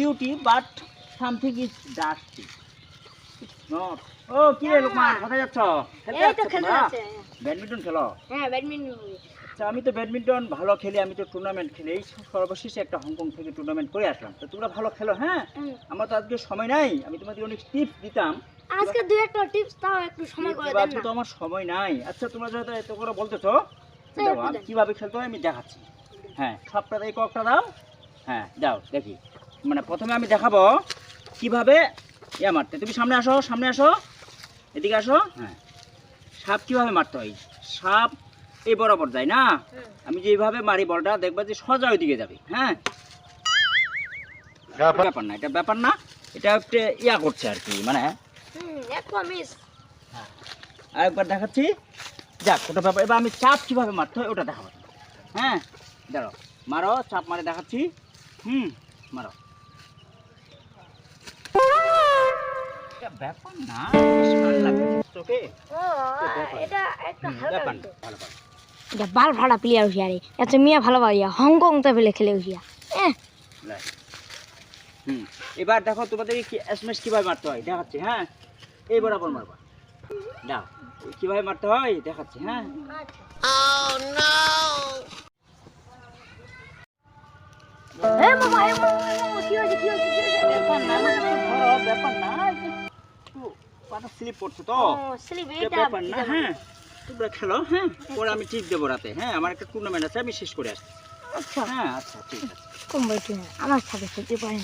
Beauty but something is dusty not. ও কি রে লোকমান, কোথায় যাচ্ছ? এই তো খেলতে যাচ্ছে। ব্যাডমিন্টন খেলো? হ্যাঁ ব্যাডমিন্টন। আচ্ছা, আমি তো ব্যাডমিন্টন ভালো খেলি, আমি তো টুর্নামেন্ট খেলি। এই সর্বশেষে একটা হংকং থেকে টুর্নামেন্ট করে আসলাম। তো তোমরা ভালো খেলো, হ্যাঁ? আমার তো আজকে সময় নাই, আমি তোমাদের অনেক টিপস দিতাম। আজকে দুই একটা টিপস দাও, একটু সময় করে দেন আজকে না। তো আমার সময় নাই। আচ্ছা, তোমরা যেহেতু এত করে বলতেছো, দেখো আমি কিভাবে খেলতে হয় আমি দেখাচ্ছি। হ্যাঁ, সবটা এই ককটা দাও। হ্যাঁ দাও দেখি। মানে প্রথমে আমি দেখাবো কিভাবে মারতে। তুমি সামনে আসো, সামনে আসো, এদিকে আসো। হ্যাঁ, সাপ কিভাবে মারতে হয়। সাপ এই বরাবর যায় না, আমি যেভাবে মারি বলটা দেখবা যে সোজা ওইদিকে যাবে। হ্যাঁ, ব্যাপার না, এটা ব্যাপার না, এটা একটু করছে আর কি, মানে একটা মিস। আরেকবার দেখাচ্ছি। যাক, ওটা ব্যাপার। এবার আমি চাপ কিভাবে মারতে হয় ওটা দেখাবো। হ্যাঁ দাঁড়াও, মারো, চাপ মারে দেখাচ্ছি। মারো। ব্যাপার না, তোকে এটা একটা ব্যাপার হালকা না, ভালো ভালো। এটা বাল ভাড়া প্লেয়ার হইয়া রে, এত মিয়া ভালো ভাইয়া হংকং তে পেলে খেলে হইয়া। এবার দেখো তোমাদের কি এসএমএস কিভাবে মারতে হয় দেখাচ্ছি। হ্যাঁ, এই বরাবর মারবা। দাও, কিভাবে মারতে হয় দেখাচ্ছি। হ্যাঁ, ব্যাপার না, পাটা স্লিপ পড়ছে তো, ব্যাপার না। হ্যাঁ, তোমরা খেলো। হ্যাঁ, পরে আমি ঠিক দেবো রাতে। হ্যাঁ, আমার একটা টুর্নামেন্ট আছে, আমি শেষ করে আসছি। আচ্ছা হ্যাঁ, আচ্ছা ঠিক আছে। কম বলছি আমার সাথে খেলতে পারেন।